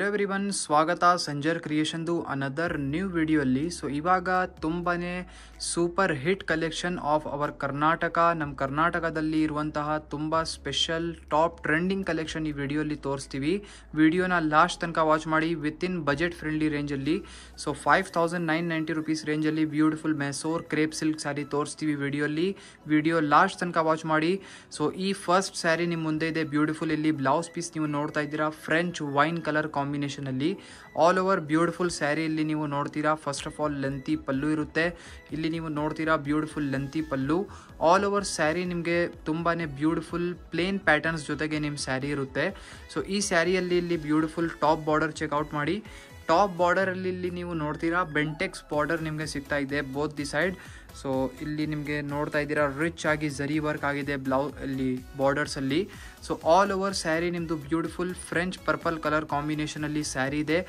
Hello everyone, ಸ್ವಾಗತ Sanjar ಕ್ರಿಯೇಷನ್ದು another new ವಿಡಿಯೋಲ್ಲಿ. So ಇವಾಗ ತುಂಬಾ super hit collection of our Karnataka, ನಮ್ಮ ಕರ್ನಾಟಕದಲ್ಲಿ ಇರುವಂತಹ ತುಂಬ ಸ್ಪೆಷಲ್ ಟಾಪ್ ಟ್ರೆಂಡಿಂಗ್ ಕಲೆಕ್ಷನ್ ಈ ವಿಡಿಯೋಲಿ ತೋರಿಸ್ತೀವಿ. ವಿಡಿಯೋನ ಲಾಸ್ಟ್ ತನಕ ವಾಚ್ ಮಾಡಿ. ವಿತಿನ್ ಬಜೆಟ್ ಫ್ರೆಂಡ್ಲಿ ರೇಂಜಲ್ಲಿ, ಸೊ 5990 ರುಪೀಸ್ ರೇಂಜಲ್ಲಿ beautiful Mysore crepe silk sari ತೋರಿಸ್ತೀವಿ ವಿಡಿಯೋಲಿ. ವಿಡಿಯೋ ಲಾಸ್ಟ್ ತನಕ ವಾಚ್ ಮಾಡಿ. ಸೊ ಈ ಫಸ್ಟ್ ಸ್ಯಾರಿ ನಿಮ್ಮ ಮುಂದೆ ಇದೆ ಬ್ಯೂಟಿಫುಲ್. ಇಲ್ಲಿ ಬ್ಲೌಸ್ ಪೀಸ್ ನೀವು ನೋಡ್ತಾ ಇದ್ದೀರಾ, ಫ್ರೆಂಚ್ ವೈನ್ ಕಲರ್ ಕಾಂಬಿನೇಷನ್ ಅಲ್ಲಿ ಆಲ್ ಓವರ್ ಬ್ಯೂಟಿಫುಲ್ ಸ್ಯಾರಿ ಇಲ್ಲಿ ನೀವು ನೋಡ್ತೀರಾ. ಫಸ್ಟ್ ಆಫ್ ಆಲ್ ಲೆಂತಿ ಪಲ್ಲು ಇರುತ್ತೆ. ಇಲ್ಲಿ ನೀವು ನೋಡ್ತೀರಾ ಬ್ಯೂಟಿಫುಲ್ ಲೆಂತಿ ಪಲ್ಲು. ಆಲ್ ಓವರ್ ಸ್ಯಾರಿ ನಿಮಗೆ ತುಂಬಾನೇ ಬ್ಯೂಟಿಫುಲ್ ಪ್ಲೇನ್ ಪ್ಯಾಟರ್ನ್ಸ್ ಜೊತೆಗೆ ನಿಮ್ಮ ಸ್ಯಾರಿ ಇರುತ್ತೆ. ಸೊ ಈ ಸ್ಯಾರಿಯಲ್ಲಿ ಇಲ್ಲಿ ಬ್ಯೂಟಿಫುಲ್ ಟಾಪ್ ಬಾರ್ಡರ್ ಚೆಕ್ಔಟ್ ಮಾಡಿ. ಟಾಪ್ ಬಾರ್ಡರಲ್ಲಿ ಇಲ್ಲಿ ನೀವು ನೋಡ್ತೀರಾ ಬೆಂಟೆಕ್ಸ್ ಬಾರ್ಡರ್ ನಿಮಗೆ ಸಿಗ್ತಾ ಇದೆ ಬೋತ್ ದಿ ಸೈಡ್. ಸೊ ಇಲ್ಲಿ ನಿಮಗೆ ನೋಡ್ತಾ ಇದ್ದೀರಾ ರಿಚ್ ಆಗಿ ಜರಿ ವರ್ಕ್ ಆಗಿದೆ ಇಲ್ಲಿ ಬಾರ್ಡರ್ಸಲ್ಲಿ. ಸೊ ಆಲ್ ಓವರ್ ಸ್ಯಾರಿ ನಿಮ್ಮದು ಬ್ಯೂಟಿಫುಲ್ ಫ್ರೆಂಚ್ ಪರ್ಪಲ್ ಕಲರ್ ಕಾಂಬಿನೇಷನಲ್ಲಿ ಸ್ಯಾರಿ ಇದೆ.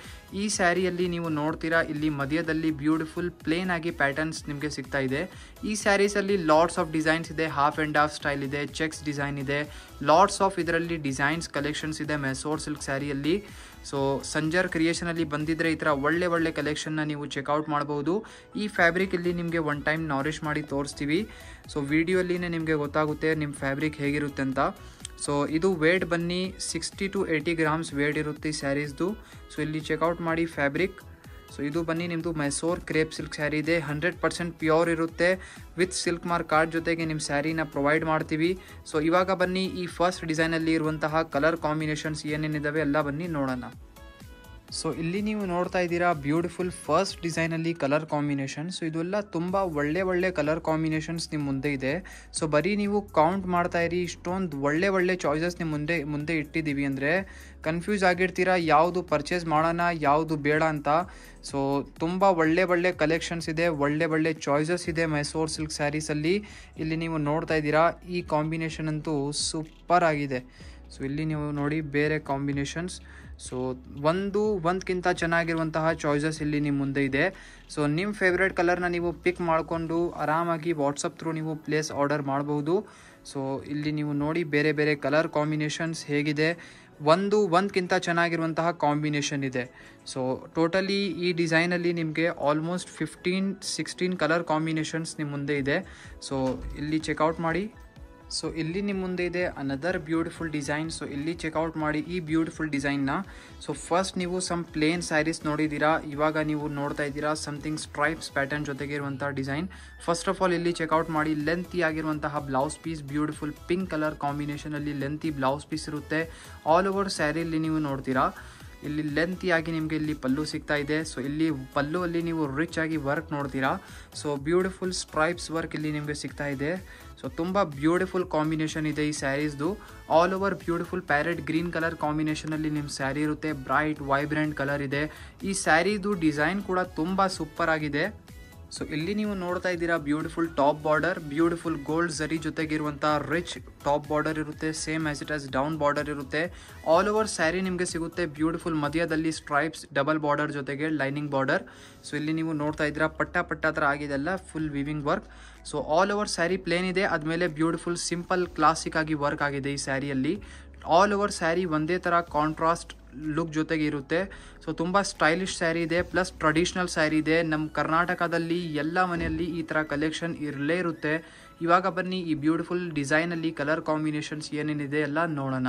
ಈ ಸ್ಯಾರಿಯಲ್ಲಿ ನೀವು ನೋಡ್ತೀರಾ ಇಲ್ಲಿ ಮಧ್ಯದಲ್ಲಿ ಬ್ಯೂಟಿಫುಲ್ ಪ್ಲೇನ್ ಆಗಿ ಪ್ಯಾಟರ್ನ್ಸ್ ನಿಮಗೆ ಸಿಗ್ತಾ ಇದೆ. ಈ ಸ್ಯಾರೀಸಲ್ಲಿ ಲಾಟ್ಸ್ ಆಫ್ ಡಿಸೈನ್ಸ್ ಇದೆ. ಹಾಫ್ ಆ್ಯಂಡ್ ಹಾಫ್ ಸ್ಟೈಲ್ ಇದೆ, ಚೆಕ್ಸ್ ಡಿಸೈನ್ ಇದೆ, ಲಾಟ್ಸ್ ಆಫ್ ಇದರಲ್ಲಿ ಡಿಸೈನ್ಸ್ ಕಲೆಕ್ಷನ್ಸ್ ಇದೆ ಮೆಸೋರ್ ಸಿಲ್ಕ್ ಸ್ಯಾರಿಯಲ್ಲಿ. ಸೊ ಸಂಜರ್ ಕ್ರಿಯೇಷನಲ್ಲಿ ಬಂದಿದ್ರೆ ಈ ಥರ ಒಳ್ಳೆ ಕಲೆಕ್ಷನ್ನ ನೀವು ಚೆಕ್ಔಟ್ ಮಾಡ್ಬೋದು. ಈ ಫ್ಯಾಬ್ರಿಕ್ ಇಲ್ಲಿ ನಿಮಗೆ ಒನ್ ಟೈಮ್ ನಾರಿಶ್ ಮಾಡಿ ತೋರಿಸ್ತೀವಿ. ಸೊ ವಿಡಿಯೋಲಿನೇ ನಿಮಗೆ ಗೊತ್ತಾಗುತ್ತೆ ನಿಮ್ಮ ಫ್ಯಾಬ್ರಿಕ್ ಹೇಗಿರುತ್ತೆ ಅಂತ. ಸೊ ಇದು ವೇಟ್ ಬನ್ನಿ 60 to 80 ಗ್ರಾಮ್ಸ್ ವೇಟ್ ಇರುತ್ತೆ ಈ ಸ್ಯಾರೀಸ್ದು. ಸೊ ಇಲ್ಲಿ ಚೆಕ್ಔಟ್ ಮಾಡಿ ಫ್ಯಾಬ್ರಿಕ್. ಸೊ ಇದು ಬನ್ನಿ ನಿಮ್ಮದು ಮೆಸೋರ್ ಕ್ರೇಪ್ ಸಿಲ್ಕ್ ಸ್ಯಾರಿ ಇದೆ. 100% ಪ್ಯೂರ್ ಇರುತ್ತೆ. ವಿತ್ ಸಿಲ್ಕ್ ಮಾರ್ಕ್ ಕಾರ್ಡ್ ಜೊತೆಗೆ ನಿಮ್ಮ ಸ್ಯಾರಿನ ಪ್ರೊವೈಡ್ ಮಾಡ್ತೀವಿ. ಸೊ ಇವಾಗ ಬನ್ನಿ ಈ ಫಸ್ಟ್ ಡಿಸೈನಲ್ಲಿ ಇರುವಂತಹ ಕಲರ್ ಕಾಂಬಿನೇಷನ್ಸ್ ಏನೇನಿದ್ದಾವೆ ಎಲ್ಲ ಬನ್ನಿ ನೋಡೋಣ. ಸೊ ಇಲ್ಲಿ ನೀವು ನೋಡ್ತಾ ಇದ್ದೀರಾ ಬ್ಯೂಟಿಫುಲ್ ಫಸ್ಟ್ ಡಿಸೈನಲ್ಲಿ ಕಲರ್ ಕಾಂಬಿನೇಷನ್. ಸೊ ಇದೆಲ್ಲ ತುಂಬ ಒಳ್ಳೆ ಕಲರ್ ಕಾಂಬಿನೇಷನ್ಸ್ ನಿಮ್ಮ ಮುಂದೆ ಇದೆ. ಸೊ ಬರೀ ನೀವು ಕೌಂಟ್ ಮಾಡ್ತಾ ಇರಿ, ಇಷ್ಟೊಂದು ಒಳ್ಳೆ ಚಾಯ್ಸಸ್ ನಿಮ್ಮ ಮುಂದೆ ಇಟ್ಟಿದ್ದೀವಿ ಅಂದರೆ ಕನ್ಫ್ಯೂಸ್ ಆಗಿರ್ತೀರಾ ಯಾವುದು ಪರ್ಚೇಸ್ ಮಾಡೋಣ ಯಾವುದು ಬೇಡ ಅಂತ. ಸೊ ತುಂಬ ಒಳ್ಳೆ ಕಲೆಕ್ಷನ್ಸ್ ಇದೆ, ಒಳ್ಳೆ ಚಾಯ್ಸಸ್ ಇದೆ ಮೆಸೋರ್ ಸಿಲ್ಕ್ ಸ್ಯಾರೀಸಲ್ಲಿ. ಇಲ್ಲಿ ನೀವು ನೋಡ್ತಾ ಇದ್ದೀರಾ ಈ ಕಾಂಬಿನೇಷನ್ ಅಂತೂ ಸೂಪರ್ ಆಗಿದೆ. ಸೊ ಇಲ್ಲಿ ನೀವು ನೋಡಿ ಬೇರೆ ಕಾಂಬಿನೇಷನ್ಸ್. ಸೊ ಒಂದಕ್ಕಿಂತ ಚೆನ್ನಾಗಿರುವಂತಹ ಚಾಯ್ಸಸ್ ಇಲ್ಲಿ ನಿಮ್ಮ ಮುಂದೆ ಇದೆ. ಸೊ ನಿಮ್ಮ ಫೇವ್ರೇಟ್ ಕಲರ್ನ ನೀವು ಪಿಕ್ ಮಾಡಿಕೊಂಡು ಆರಾಮಾಗಿ ವಾಟ್ಸಪ್ ಥ್ರೂ ನೀವು ಪ್ಲೇಸ್ ಆರ್ಡರ್ ಮಾಡಬಹುದು. ಸೊ ಇಲ್ಲಿ ನೀವು ನೋಡಿ ಬೇರೆ ಕಲರ್ ಕಾಂಬಿನೇಷನ್ಸ್ ಹೇಗಿದೆ. ಒಂದಕ್ಕಿಂತ ಚೆನ್ನಾಗಿರುವಂತಹ ಕಾಂಬಿನೇಷನ್ ಇದೆ. ಸೊ ಟೋಟಲಿ ಈ ಡಿಸೈನಲ್ಲಿ ನಿಮಗೆ ಆಲ್ಮೋಸ್ಟ್ 15-16 ಕಲರ್ ಕಾಂಬಿನೇಷನ್ಸ್ ನಿಮ್ಮ ಮುಂದೆ ಇದೆ. ಸೊ ಇಲ್ಲಿ ಚೆಕ್ಔಟ್ ಮಾಡಿ. ಸೊ ಇಲ್ಲಿ ನಿಮ್ಮ ಮುಂದೆ ಇದೆ ಅನದರ್ ಬ್ಯೂಟಿಫುಲ್ ಡಿಸೈನ್. ಸೊ ಇಲ್ಲಿ ಚೆಕ್ಔಟ್ ಮಾಡಿ ಈ ಬ್ಯೂಟಿಫುಲ್ ಡಿಸೈನ್ನ. ಸೊ ಫಸ್ಟ್ ನೀವು ಸಮ್ ಪ್ಲೇನ್ ಸ್ಯಾರೀಸ್ ನೋಡಿದ್ದೀರಾ, ಇವಾಗ ನೀವು ನೋಡ್ತಾ ಇದ್ದೀರಾ ಸಮಥಿಂಗ್ ಸ್ಟ್ರೈಪ್ಸ್ ಪ್ಯಾಟರ್ನ್ ಜೊತೆಗೆ ಇರುವಂತಹ ಡಿಸೈನ್. ಫಸ್ಟ್ ಆಫ್ ಆಲ್ ಇಲ್ಲಿ ಚೆಕ್ಔಟ್ ಮಾಡಿ ಲೆಂತಿ ಆಗಿರುವಂತಹ blouse piece, beautiful pink colour ಕಾಂಬಿನೇಷನಲ್ಲಿ ಲೆಂತಿ ಬ್ಲೌಸ್ ಪೀಸ್ ಇರುತ್ತೆ. ಆಲ್ ಓವರ್ ಸ್ಯಾರಿಯಲ್ಲಿ ನೀವು ನೋಡ್ತೀರಾ ಇಲ್ಲಿ ಲೆಂತಿಯಾಗಿ ನಿಮಗೆ ಇಲ್ಲಿ ಪಲ್ಲು ಸಿಗ್ತಾ ಇದೆ. ಸೊ ಇಲ್ಲಿ ಪಲ್ಲುವಲ್ಲಿ ನೀವು ರಿಚ್ ಆಗಿ ವರ್ಕ್ ನೋಡ್ತೀರಾ. ಸೊ ಬ್ಯೂಟಿಫುಲ್ ಸ್ಟ್ರೈಪ್ಸ್ ವರ್ಕ್ ಇಲ್ಲಿ ನಿಮಗೆ ಸಿಗ್ತಾ ಇದೆ. ಸೊ ತುಂಬ ಬ್ಯೂಟಿಫುಲ್ ಕಾಂಬಿನೇಷನ್ ಇದೆ ಈ ಸ್ಯಾರೀಸ್ದು. All over beautiful parrot green colour ಕಾಂಬಿನೇಷನಲ್ಲಿ ನಿಮ್ಮ ಸ್ಯಾರಿ ಇರುತ್ತೆ. ಬ್ರೈಟ್ ವೈಬ್ರೆಂಟ್ ಕಲರ್ ಇದೆ. ಈ ಸ್ಯಾರಿದು ಡಿಸೈನ್ ಕೂಡ ತುಂಬ ಸೂಪರ್ ಆಗಿದೆ. ಸೊ ಇಲ್ಲಿ ನೀವು ನೋಡ್ತಾ ಇದ್ದೀರಾ beautiful top border, beautiful gold zari ಜೊತೆಗಿರುವಂಥ ರಿಚ್ ಟಾಪ್ ಬಾರ್ಡರ್ ಇರುತ್ತೆ. Same as it as down border ಇರುತ್ತೆ. ಆಲ್ ಓವರ್ ಸ್ಯಾರಿ ನಿಮಗೆ ಸಿಗುತ್ತೆ ಬ್ಯೂಟಿಫುಲ್ ಮಧ್ಯದಲ್ಲಿ ಸ್ಟ್ರೈಪ್ಸ್ ಡಬಲ್ ಬಾರ್ಡರ್ ಜೊತೆಗೆ ಲೈನಿಂಗ್ ಬಾರ್ಡರ್. ಸೊ ಇಲ್ಲಿ ನೀವು ನೋಡ್ತಾ ಇದ್ದೀರಾ ಪಟ್ಟ ಥರ ಆಗಿದೆಲ್ಲ full weaving work. So all over sari plain ಇದೆ, ಆದಮೇಲೆ ಬ್ಯೂಟಿಫುಲ್ ಸಿಂಪಲ್ ಕ್ಲಾಸಿಕ್ ಆಗಿ ವರ್ಕ್ ಆಗಿದೆ ಈ ಸ್ಯಾರಿಯಲ್ಲಿ. ಆಲ್ ಓವರ್ ಸ್ಯಾರಿ ಒಂದೇ ಥರ ಕಾಂಟ್ರಾಸ್ಟ್ ಲುಕ್ ಜೊತೆಗೆ ಇರುತ್ತೆ. ಸೊ ತುಂಬ ಸ್ಟೈಲಿಶ್ ಸ್ಯಾರಿ ಇದೆ, ಪ್ಲಸ್ ಟ್ರೆಡಿಷ್ನಲ್ ಸ್ಯಾರಿ ಇದೆ. ನಮ್ಮ ಕರ್ನಾಟಕದಲ್ಲಿ ಎಲ್ಲ ಮನೆಯಲ್ಲಿ ಈ ಥರ ಕಲೆಕ್ಷನ್ ಇರಲೇ ಇರುತ್ತೆ. ಇವಾಗ ಬನ್ನಿ ಈ ಬ್ಯೂಟಿಫುಲ್ ಡಿಸೈನಲ್ಲಿ ಕಲರ್ ಕಾಂಬಿನೇಷನ್ಸ್ ಏನೇನಿದೆ ಎಲ್ಲ ನೋಡೋಣ.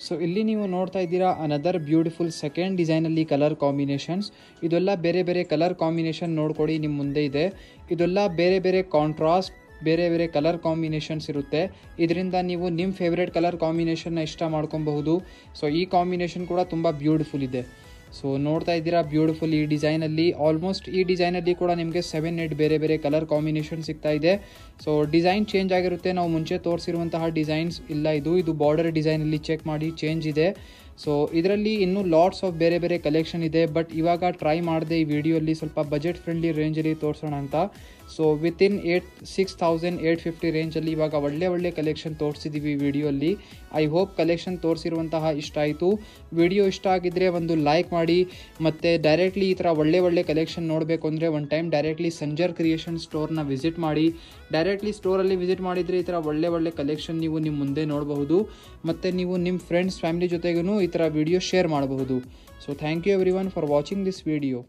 ಸೊ ಇಲ್ಲಿ ನೀವು ನೋಡ್ತಾ ಇದ್ದೀರಾ ಅನದರ್ ಬ್ಯೂಟಿಫುಲ್ ಸೆಕೆಂಡ್ ಡಿಸೈನಲ್ಲಿ ಕಲರ್ ಕಾಂಬಿನೇಷನ್ಸ್. ಇದೆಲ್ಲ ಬೇರೆ ಕಲರ್ ಕಾಂಬಿನೇಷನ್ ನೋಡ್ಕೊಡಿ ನಿಮ್ಮ ಮುಂದೆ ಇದೆ. ಇದೆಲ್ಲ ಬೇರೆ ಕಾಂಟ್ರಾಸ್ಟ್ ಬೇರೆ ಕಲರ್ ಕಾಂಬಿನೇಷನ್ಸ್ ಇರುತ್ತೆ. ಇದರಿಂದ ನೀವು ನಿಮ್ಮ ಫೇವ್ರೇಟ್ ಕಲರ್ ಕಾಂಬಿನೇಷನ್ನ ಇಷ್ಟ ಮಾಡ್ಕೊಬಹುದು. ಸೊ ಈ ಕಾಂಬಿನೇಷನ್ ಕೂಡ ತುಂಬ ಬ್ಯೂಟಿಫುಲ್ ಇದೆ. ಸೊ ನೋಡ್ತಾ ಇದ್ದೀರಾ ಬ್ಯೂಟಿಫುಲ್ ಈ ಡಿಸೈನಲ್ಲಿ. ಆಲ್ಮೋಸ್ಟ್ ಈ ಡಿಸೈನಲ್ಲಿ ಕೂಡ ನಿಮಗೆ 7-8 ಬೇರೆ ಕಲರ್ ಕಾಂಬಿನೇಷನ್ ಸಿಗ್ತಾ ಇದೆ. ಸೊ ಡಿಸೈನ್ ಚೇಂಜ್ ಆಗಿರುತ್ತೆ. ನಾವು ಮುಂಚೆ ತೋರಿಸಿರುವಂತಹ ಡಿಸೈನ್ಸ್ ಇಲ್ಲ, ಇದು ಬಾರ್ಡರ್ ಡಿಸೈನಲ್ಲಿ ಚೆಕ್ ಮಾಡಿ ಚೇಂಜ್ ಇದೆ. ಸೊ ಇದರಲ್ಲಿ ಇನ್ನೂ ಲಾಟ್ಸ್ ಆಫ್ ಬೇರೆ ಕಲೆಕ್ಷನ್ ಇದೆ. ಬಟ್ ಇವಾಗ ಟ್ರೈ ಮಾಡಿದೆ ಈ ವಿಡಿಯೋಲ್ಲಿ ಸ್ವಲ್ಪ ಬಜೆಟ್ ಫ್ರೆಂಡ್ಲಿ ರೇಂಜಲ್ಲಿ ತೋರಿಸೋಣ ಅಂತ. ಸೊ ವಿತಿನ್ 6,850 ರೇಂಜಲ್ಲಿ ಇವಾಗ ಒಳ್ಳೆ ಕಲೆಕ್ಷನ್ ತೋರಿಸಿದ್ದೀವಿ ವಿಡಿಯೋಲ್ಲಿ. ಐ ಹೋಪ್ ಕಲೆಕ್ಷನ್ ತೋರಿಸಿರುವಂತಹ ಇಷ್ಟ ಆಯಿತು. ವಿಡಿಯೋ ಇಷ್ಟ ಆಗಿದ್ದರೆ ಒಂದು ಲೈಕ್ ಮಾಡಿ. ಮತ್ತು ಡೈರೆಕ್ಟ್ಲಿ ಈ ಥರ ಒಳ್ಳೆ ಕಲೆಕ್ಷನ್ ನೋಡಬೇಕು ಅಂದರೆ one time directly Sanjar creation ಸ್ಟೋರ್ನ ವಿಸಿಟ್ ಮಾಡಿ. ಡೈರೆಕ್ಟ್ಲಿ ಸ್ಟೋರಲ್ಲಿ ವಿಸಿಟ್ ಮಾಡಿದರೆ ಈ ಥರ ಒಳ್ಳೆ ಕಲೆಕ್ಷನ್ ನೀವು ನಿಮ್ಮ ಮುಂದೆ ನೋಡಬಹುದು. ಮತ್ತು ನೀವು ನಿಮ್ಮ ಫ್ರೆಂಡ್ಸ್ ಫ್ಯಾಮಿಲಿ ಜೊತೆಗೂ ಈ ಈ ಥರ ವಿಡಿಯೋ ಶೇರ್ ಮಾಡಬಹುದು. So thank you everyone for watching this video.